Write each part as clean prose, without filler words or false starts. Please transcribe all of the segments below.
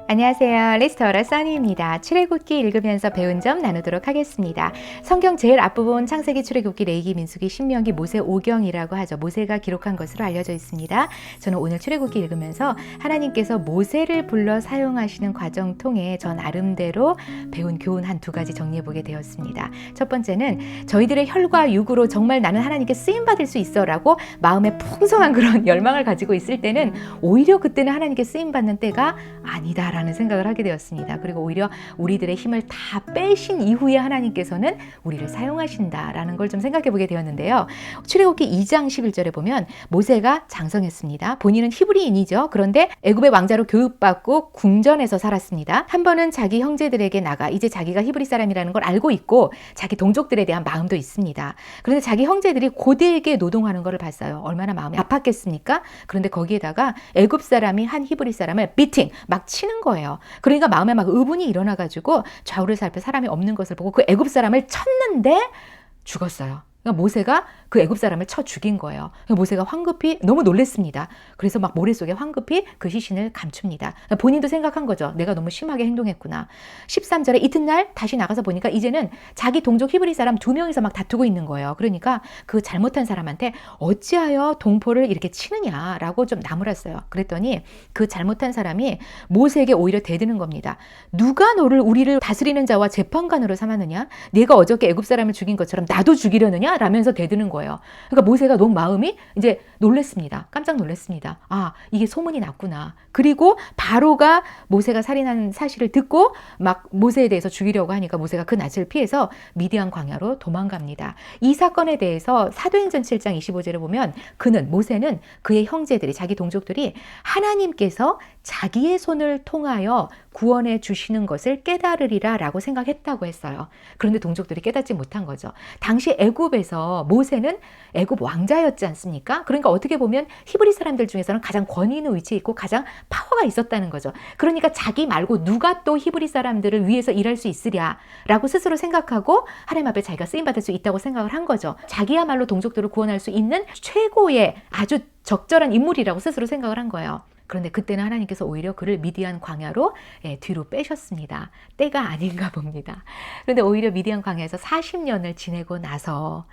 안녕하세요. 리스토라 써니입니다. 출애굽기 읽으면서 배운 점 나누도록 하겠습니다. 성경 제일 앞부분 창세기, 출애굽기, 레위기, 민수기, 신명기, 모세 오경이라고 하죠. 모세가 기록한 것으로 알려져 있습니다. 저는 오늘 출애굽기 읽으면서 하나님께서 모세를 불러 사용하시는 과정 통해 저 나름대로 배운 교훈 한 두 가지 정리해 보게 되었습니다. 첫 번째는 저희들의 혈과 육으로 정말 나는 하나님께 쓰임 받을 수 있어 라고 마음에 풍성한 그런 열망을 가지고 있을 때는 오히려 그때는 하나님께 쓰임 받는 때가 아니다 라는 생각을 하게 되었습니다. 그리고 오히려 우리들의 힘을 다 빼신 이후에 하나님께서는 우리를 사용하신다라는 걸 좀 생각해 보게 되었는데요. 출애굽기 2장 11절에 보면 모세가 장성했습니다. 본인은 히브리인이죠. 그런데 애굽의 왕자로 교육받고 궁전에서 살았습니다. 한 번은 자기 형제들에게 나가 이제 자기가 히브리 사람이라는 걸 알고 있고 자기 동족들에 대한 마음도 있습니다. 그런데 자기 형제들이 고되게 노동하는 것을 봤어요. 얼마나 마음이 아팠겠습니까? 그런데 거기에다가 애굽 사람이 한 히브리 사람을 비팅 막 치는 거예요. 그러니까 마음에 막 의분이 일어나가지고 좌우를 살펴 사람이 없는 것을 보고 그 애굽 사람을 쳤는데 죽었어요. 그러니까 모세가 그 애굽 사람을 쳐 죽인 거예요. 모세가 황급히 너무 놀랬습니다. 그래서 막 모래속에 황급히 그 시신을 감춥니다. 본인도 생각한 거죠. 내가 너무 심하게 행동했구나. 13절에 이튿날 다시 나가서 보니까 이제는 자기 동족 히브리 사람 2명이서 막 다투고 있는 거예요. 그러니까 그 잘못한 사람한테 어찌하여 동포를 이렇게 치느냐라고 좀 나무랐어요. 그랬더니 그 잘못한 사람이 모세에게 오히려 대드는 겁니다. 누가 너를 우리를 다스리는 자와 재판관으로 삼았느냐? 네가 어저께 애굽 사람을 죽인 것처럼 나도 죽이려느냐? 라면서 대드는 거예요. 그러니까 모세가 너무 마음이 이제 놀랬습니다. 깜짝 놀랐습니다. 아, 이게 소문이 났구나. 그리고 바로가 모세가 살인한 사실을 듣고 막 모세에 대해서 죽이려고 하니까 모세가 그 낯을 피해서 미디안 광야로 도망갑니다. 이 사건에 대해서 사도행전 7장 25절에 보면 모세는 그의 형제들이 자기 동족들이 하나님께서 자기의 손을 통하여 구원해 주시는 것을 깨달으리라 라고 생각했다고 했어요. 그런데 동족들이 깨닫지 못한 거죠. 당시 애굽에서 모세는 애굽 왕자였지 않습니까? 그러니까 어떻게 보면 히브리 사람들 중에서는 가장 권위 있는 위치에 있고 가장 파워가 있었다는 거죠. 그러니까 자기 말고 누가 또 히브리 사람들을 위해서 일할 수 있으랴라고 스스로 생각하고 하나님 앞에 자기가 쓰임받을 수 있다고 생각을 한 거죠. 자기야말로 동족들을 구원할 수 있는 최고의 아주 적절한 인물이라고 스스로 생각을 한 거예요. 그런데 그때는 하나님께서 오히려 그를 미디안 광야로 뒤로 빼셨습니다. 때가 아닌가 봅니다. 그런데 오히려 미디안 광야에서 40년을 지내고 나서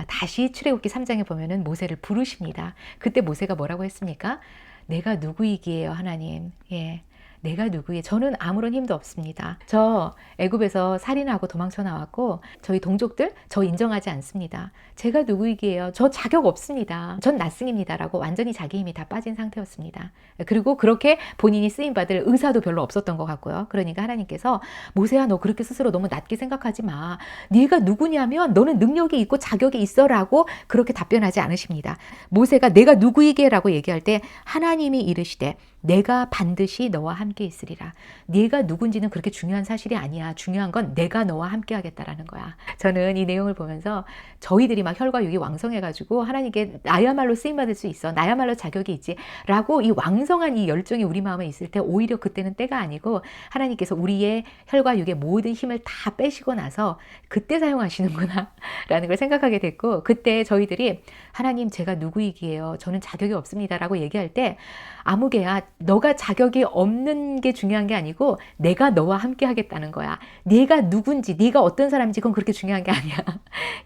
다시 출애굽기 3장에 보면은 모세를 부르십니다. 그때 모세가 뭐라고 했습니까? 내가 누구이기에요, 하나님. 예. 내가 누구예요? 저는 아무런 힘도 없습니다. 저 애굽에서 살인하고 도망쳐 나왔고 저희 동족들 저 인정하지 않습니다. 제가 누구이기에요? 저 자격 없습니다. 전 낯승입니다. 라고 완전히 자기 힘이 다 빠진 상태였습니다. 그리고 그렇게 본인이 쓰임받을 의사도 별로 없었던 것 같고요. 그러니까 하나님께서 모세야 너 그렇게 스스로 너무 낮게 생각하지 마. 네가 누구냐면 너는 능력이 있고 자격이 있어 라고 그렇게 답변하지 않으십니다. 모세가 내가 누구이게 라고 얘기할 때 하나님이 이르시되 내가 반드시 너와 함께 있으리라. 네가 누군지는 그렇게 중요한 사실이 아니야. 중요한 건 내가 너와 함께 하겠다라는 거야. 저는 이 내용을 보면서 저희들이 막 혈과 육이 왕성해가지고 하나님께 나야말로 쓰임받을 수 있어. 나야말로 자격이 있지. 라고 이 왕성한 이 열정이 우리 마음에 있을 때 오히려 그때는 때가 아니고 하나님께서 우리의 혈과 육의 모든 힘을 다 빼시고 나서 그때 사용하시는구나 라는 걸 생각하게 됐고 그때 저희들이 하나님 제가 누구이기에요. 저는 자격이 없습니다. 라고 얘기할 때 아무개야 너가 자격이 없는 게 중요한 게 아니고 내가 너와 함께 하겠다는 거야. 네가 누군지 네가 어떤 사람인지 그건 그렇게 중요한 게 아니야.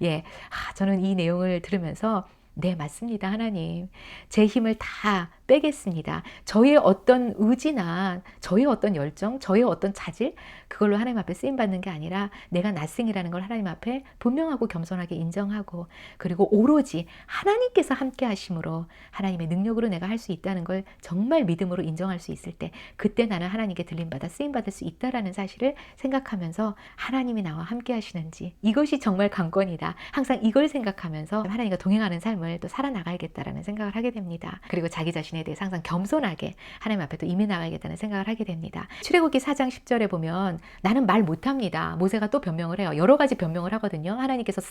예, 저는 이 내용을 들으면서 네, 맞습니다. 하나님. 제 힘을 다 빼겠습니다. 저의 어떤 의지나 저의 어떤 열정, 저의 어떤 자질 그걸로 하나님 앞에 쓰임받는 게 아니라 내가 낯승이라는 걸 하나님 앞에 분명하고 겸손하게 인정하고 그리고 오로지 하나님께서 함께 하심으로 하나님의 능력으로 내가 할 수 있다는 걸 정말 믿음으로 인정할 수 있을 때 그때 나는 하나님께 들림받아 쓰임받을 수 있다라는 사실을 생각하면서 하나님이 나와 함께 하시는지 이것이 정말 관건이다. 항상 이걸 생각하면서 하나님과 동행하는 삶을 또 살아나가야겠다라는 생각을 하게 됩니다. 그리고 자기 자신에 대해서 항상 겸손하게 하나님 앞에 또 임해 나가야겠다는 생각을 하게 됩니다. 출애굽기 4장 10절에 보면 나는 말 못합니다. 모세가 또 변명을 해요. 여러 가지 변명을 하거든요. 하나님께서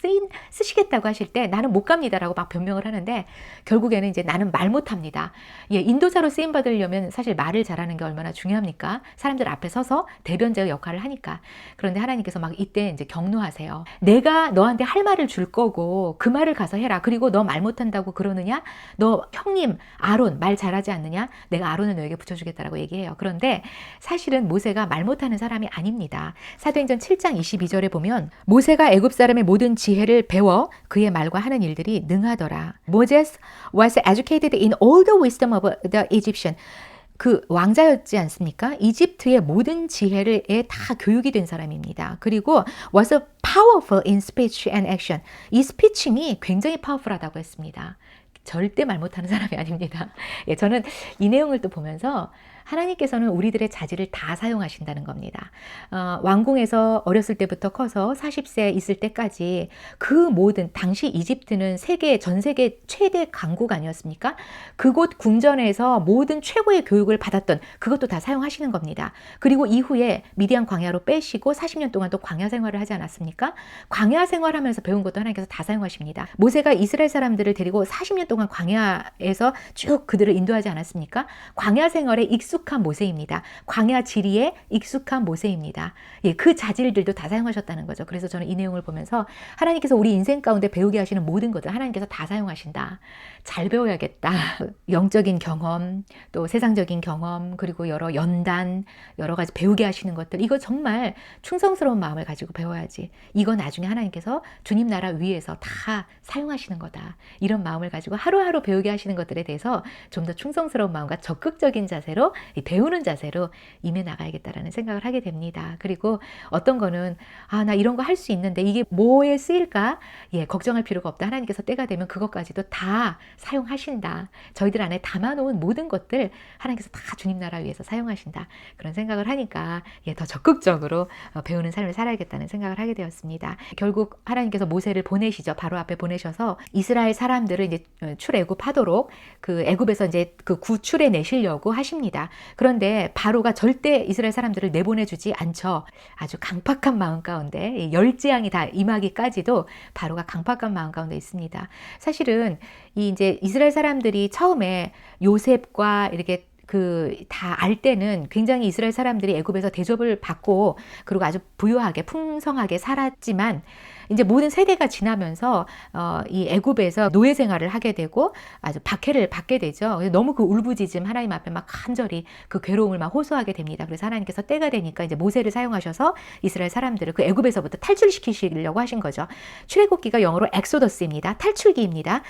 쓰시겠다고 하실 때 나는 못 갑니다라고 막 변명을 하는데 결국에는 이제 나는 말 못합니다. 예, 인도자로 쓰임 받으려면 사실 말을 잘하는 게 얼마나 중요합니까? 사람들 앞에 서서 대변자의 역할을 하니까. 그런데 하나님께서 막 이때 이제 격노하세요. 내가 너한테 할 말을 줄 거고 그 말을 가서 해라. 그리고 너 말 못한다고 그러느냐? 너 형님 아론 말 말 잘하지 않느냐? 내가 아론을 너에게 붙여주겠다라고 얘기해요. 그런데 사실은 모세가 말 못하는 사람이 아닙니다. 사도행전 7장 22절에 보면 모세가 애굽 사람의 모든 지혜를 배워 그의 말과 하는 일들이 능하더라. Moses was educated in all the wisdom of the Egyptian. 그 왕자였지 않습니까? 이집트의 모든 지혜를 다 교육이 된 사람입니다. 그리고 was powerful in speech and action. 이 스피칭이 굉장히 파워풀하다고 했습니다. 절대 말 못하는 사람이 아닙니다. 예, 저는 이 내용을 또 보면서 하나님께서는 우리들의 자질을 다 사용하신다는 겁니다. 왕궁에서 어렸을 때부터 커서 40세 있을 때까지 그 모든, 당시 이집트는 전 세계 최대 강국 아니었습니까? 그곳 궁전에서 모든 최고의 교육을 받았던 그것도 다 사용하시는 겁니다. 그리고 이후에 미디안 광야로 빼시고 40년 동안 또 광야 생활을 하지 않았습니까? 광야 생활하면서 배운 것도 하나님께서 다 사용하십니다. 모세가 이스라엘 사람들을 데리고 40년 동안 광야에서 쭉 그들을 인도하지 않았습니까? 광야 생활에 익숙한 모세입니다. 광야 지리에 익숙한 모세입니다. 예, 그 자질들도 다 사용하셨다는 거죠. 그래서 저는 이 내용을 보면서 하나님께서 우리 인생 가운데 배우게 하시는 모든 것들 하나님께서 다 사용하신다. 잘 배워야겠다. 영적인 경험, 또 세상적인 경험, 그리고 여러 연단, 여러 가지 배우게 하시는 것들, 이거 정말 충성스러운 마음을 가지고 배워야지. 이거 나중에 하나님께서 주님 나라 위에서 다 사용하시는 거다. 이런 마음을 가지고 하루하루 배우게 하시는 것들에 대해서 좀 더 충성스러운 마음과 적극적인 자세로, 배우는 자세로 임해 나가야겠다라는 생각을 하게 됩니다. 그리고 어떤 거는 나 이런 거 할 수 있는데 이게 뭐에 쓰일까? 예, 걱정할 필요가 없다. 하나님께서 때가 되면 그것까지도 다 사용하신다. 저희들 안에 담아놓은 모든 것들 하나님께서 다 주님 나라 위해서 사용하신다. 그런 생각을 하니까 더 적극적으로 배우는 삶을 살아야겠다는 생각을 하게 되었습니다. 결국 하나님께서 모세를 보내시죠. 바로 앞에 보내셔서 이스라엘 사람들을 이제 출애굽하도록 그 애굽에서 이제 그 구출해 내시려고 하십니다. 그런데 바로가 절대 이스라엘 사람들을 내보내주지 않죠. 아주 강팍한 마음 가운데 열재앙이 다 임하기까지도 바로가 강팍한 마음 가운데 있습니다. 사실은 이제 이스라엘 사람들이 처음에 요셉과 이렇게 다 알 때는 굉장히 이스라엘 사람들이 애굽에서 대접을 받고 그리고 아주 부유하게 풍성하게 살았지만 이제 모든 세대가 지나면서 이 애굽에서 노예 생활을 하게 되고 아주 박해를 받게 되죠. 너무 그 울부짖음 하나님 앞에 막 간절히 그 괴로움을 막 호소하게 됩니다. 그래서 하나님께서 때가 되니까 이제 모세를 사용하셔서 이스라엘 사람들을 그 애굽에서부터 탈출시키시려고 하신 거죠. 출애굽기가 영어로 엑소더스입니다. 탈출기입니다.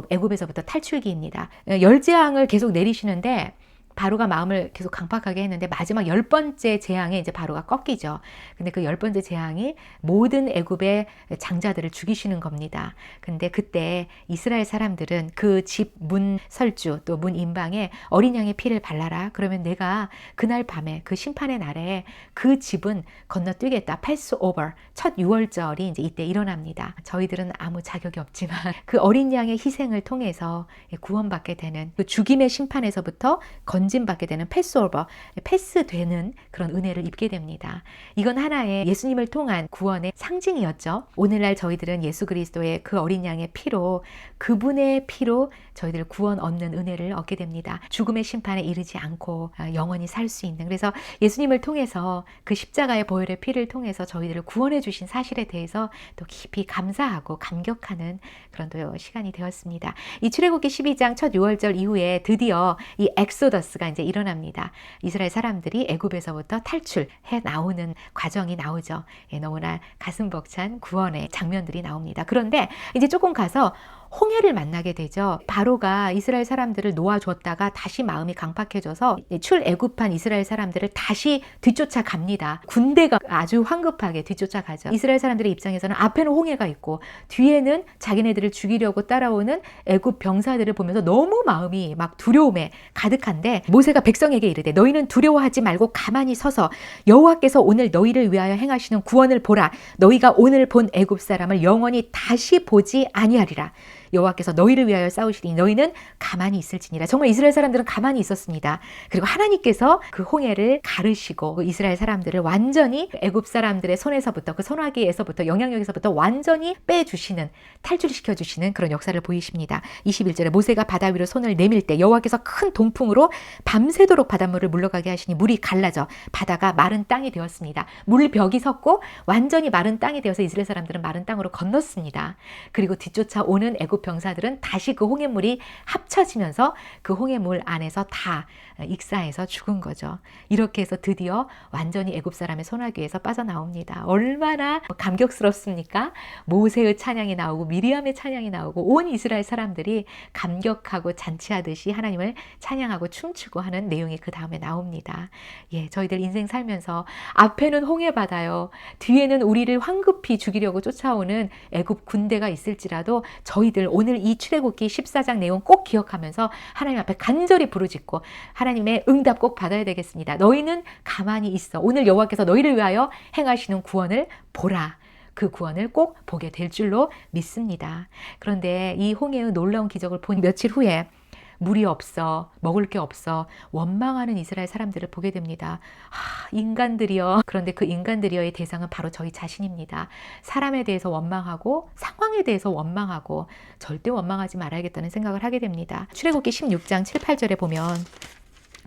애굽에서부터 탈출기입니다. 열재앙을 계속 내리시는데 바로가 마음을 계속 강팍하게 했는데 마지막 10번째 재앙에 이제 바로가 꺾이죠. 근데 그 10번째 재앙이 모든 애굽의 장자들을 죽이시는 겁니다. 근데 그때 이스라엘 사람들은 그 집 문 설주 또 문 인방에 어린 양의 피를 발라라. 그러면 내가 그날 밤에 그 심판의 날에 그 집은 건너뛰겠다. 패스 오버. 첫 유월절이 이제 이때 일어납니다. 저희들은 아무 자격이 없지만 그 어린 양의 희생을 통해서 구원받게 되는 그 죽임의 심판에서부터 건진받게 되는 패스오버, 패스되는 그런 은혜를 입게 됩니다. 이건 하나의 예수님을 통한 구원의 상징이었죠. 오늘날 저희들은 예수 그리스도의 그 어린 양의 피로, 그분의 피로 저희들 구원 얻는 은혜를 얻게 됩니다. 죽음의 심판에 이르지 않고 영원히 살 수 있는, 그래서 예수님을 통해서 그 십자가의 보혈의 피를 통해서 저희들을 구원해 주신 사실에 대해서 또 깊이 감사하고 감격하는 그런 또 시간이 되었습니다. 이 출애굽기 12장 첫 6월절 이후에 드디어 이 엑소더스가 이제 일어납니다. 이스라엘 사람들이 애굽에서부터 탈출해 나오는 과정이 나오죠. 너무나 가슴 벅찬 구원의 장면들이 나옵니다. 그런데 이제 조금 가서 홍해를 만나게 되죠. 바로가 이스라엘 사람들을 놓아줬다가 다시 마음이 강팍해져서 출애굽한 이스라엘 사람들을 다시 뒤쫓아 갑니다. 군대가 아주 황급하게 뒤쫓아가죠. 이스라엘 사람들의 입장에서는 앞에는 홍해가 있고 뒤에는 자기네들을 죽이려고 따라오는 애굽 병사들을 보면서 너무 마음이 막 두려움에 가득한데 모세가 백성에게 이르되 너희는 두려워하지 말고 가만히 서서 여호와께서 오늘 너희를 위하여 행하시는 구원을 보라. 너희가 오늘 본 애굽 사람을 영원히 다시 보지 아니하리라. 여호와께서 너희를 위하여 싸우시니 너희는 가만히 있을지니라. 정말 이스라엘 사람들은 가만히 있었습니다. 그리고 하나님께서 그 홍해를 가르시고 그 이스라엘 사람들을 완전히 애굽 사람들의 손에서부터 그 소나기에서부터 영향력에서부터 완전히 빼주시는, 탈출시켜 주시는 그런 역사를 보이십니다. 21절에 모세가 바다 위로 손을 내밀 때 여호와께서 큰 동풍으로 밤새도록 바닷물을 물러가게 하시니 물이 갈라져 바다가 마른 땅이 되었습니다. 물벽이 섰고 완전히 마른 땅이 되어서 이스라엘 사람들은 마른 땅으로 건넜습니다. 그리고 뒤쫓아오는 애굽 애굽 병사들은 다시 그 홍해물이 합쳐지면서 그 홍해물 안에서 다 익사해서 죽은 거죠. 이렇게 해서 드디어 완전히 애굽 사람의 손아귀에서 빠져나옵니다. 얼마나 감격스럽습니까? 모세의 찬양이 나오고 미리암의 찬양이 나오고 온 이스라엘 사람들이 감격하고 잔치하듯이 하나님을 찬양하고 춤추고 하는 내용이 그 다음에 나옵니다. 예, 저희들 인생 살면서 앞에는 홍해바다요, 뒤에는 우리를 황급히 죽이려고 쫓아오는 애굽 군대가 있을지라도 저희들 오늘 이 출애굽기 14장 내용 꼭 기억하면서 하나님 앞에 간절히 부르짖고 하나님의 응답 꼭 받아야 되겠습니다. 너희는 가만히 있어. 오늘 여호와께서 너희를 위하여 행하시는 구원을 보라. 그 구원을 꼭 보게 될 줄로 믿습니다. 그런데 이 홍해의 놀라운 기적을 본 며칠 후에 물이 없어, 먹을 게 없어 원망하는 이스라엘 사람들을 보게 됩니다. 인간들이여. 그런데 그 인간들이여의 대상은 바로 저희 자신입니다. 사람에 대해서 원망하고 상황에 대해서 원망하고 절대 원망하지 말아야겠다는 생각을 하게 됩니다. 출애굽기 16장 7, 8절에 보면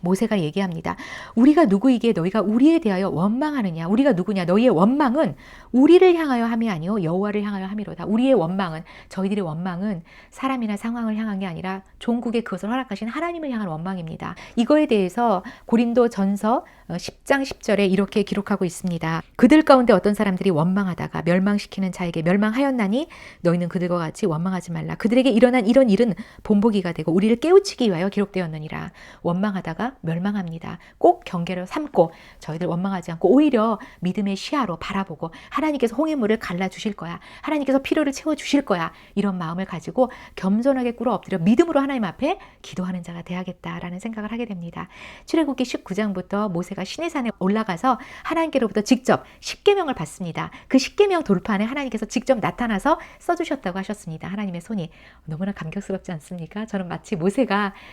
모세가 얘기합니다. 우리가 누구이기에 너희가 우리에 대하여 원망하느냐? 우리가 누구냐? 너희의 원망은 우리를 향하여 함이 아니요 여호와를 향하여 함이로다. 우리의 원망은, 저희들의 원망은 사람이나 상황을 향한 게 아니라 종국에 그것을 허락하신 하나님을 향한 원망입니다. 이거에 대해서 고린도전서 10장 10절에 이렇게 기록하고 있습니다. 그들 가운데 어떤 사람들이 원망하다가 멸망시키는 자에게 멸망하였나니 너희는 그들과 같이 원망하지 말라. 그들에게 일어난 이런 일은 본보기가 되고 우리를 깨우치기 위하여 기록되었느니라. 원망하다가 멸망합니다. 꼭 경계를 삼고 저희들 원망하지 않고 오히려 믿음의 시야로 바라보고 하나님께서 홍해물을 갈라주실 거야. 하나님께서 필요를 채워주실 거야. 이런 마음을 가지고 겸손하게 꿇어 엎드려 믿음으로 하나님 앞에 기도하는 자가 돼야겠다라는 생각을 하게 됩니다. 출애굽기 19장부터 모세가 시내산에 올라가서 하나님께로부터 직접 십계명을 받습니다. 그 십계명 돌판에 하나님께서 직접 나타나서 써주셨다고 하셨습니다. 하나님의 손이 너무나 감격스럽지 않습니까? 저는 마치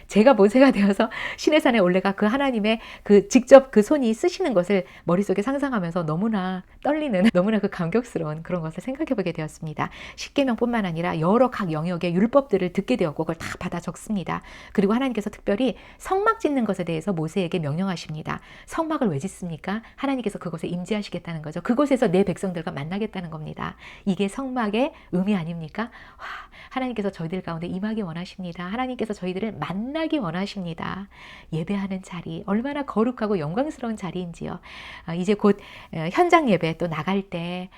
제가 모세가 되어서 시내산에 올라가 그 하나님의 그 직접 그 손이 쓰시는 것을 머릿속에 상상하면서 너무나 떨리는, 너무나 그 감격스러운 그런 것을 생각해 보게 되었습니다. 십계명뿐만 아니라 여러 각 영역의 율법들을 듣게 되었고 그걸 다 받아 적습니다. 그리고 하나님께서 특별히 성막 짓는 것에 대해서 모세에게 명령하십니다. 성막을 왜 짓습니까? 하나님께서 그곳에 임재하시겠다는 거죠. 그곳에서 내 백성들과 만나겠다는 겁니다. 이게 성막의 의미 아닙니까? 하나님께서 저희들 가운데 임하기 원하십니다. 하나님께서 저희들을 만나기 원하십니다. 예배하는 자리, 얼마나 거룩하고 영광스러운 자리인지요. 이제 곧 현장 예배 또 나갈 때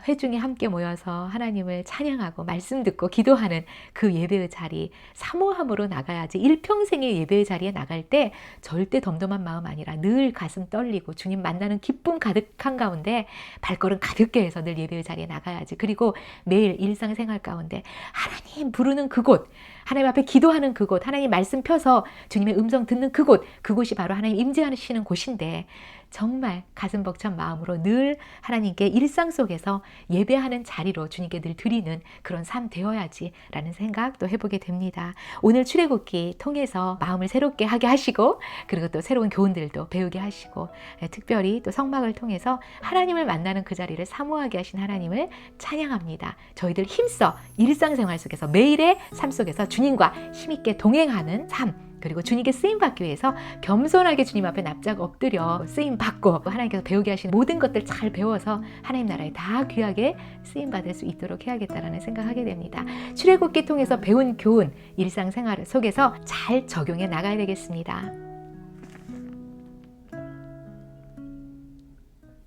회중이 함께 모여서 하나님을 찬양하고 말씀 듣고 기도하는 그 예배의 자리, 사모함으로 나가야지. 일평생의 예배의 자리에 나갈 때 절대 덤덤한 마음 아니라 늘 가슴 떨리고 주님 만나는 기쁨 가득한 가운데 발걸음 가볍게 해서 늘 예배의 자리에 나가야지. 그리고 매일 일상생활 가운데 하나님 부르는 그곳, 하나님 앞에 기도하는 그곳, 하나님 말씀 펴서 주님의 음성 듣는 그곳이 바로 하나님 임재하시는 곳인데 정말 가슴 벅찬 마음으로 늘 하나님께 일상 속에서 예배하는 자리로 주님께 늘 드리는 그런 삶 되어야지라는 생각도 해보게 됩니다. 오늘 출애굽기 통해서 마음을 새롭게 하게 하시고 그리고 또 새로운 교훈들도 배우게 하시고 특별히 또 성막을 통해서 하나님을 만나는 그 자리를 사모하게 하신 하나님을 찬양합니다. 저희들 힘써 일상생활 속에서 매일의 삶 속에서 주님과 힘있게 동행하는 삶, 그리고 주님께 쓰임받기 위해서 겸손하게 주님 앞에 납작 엎드려 쓰임받고 하나님께서 배우게 하시는 모든 것들 잘 배워서 하나님 나라에 다 귀하게 쓰임받을 수 있도록 해야겠다라는 생각하게 됩니다. 출애굽기 통해서 배운 교훈, 일상생활 속에서 잘 적용해 나가야 되겠습니다.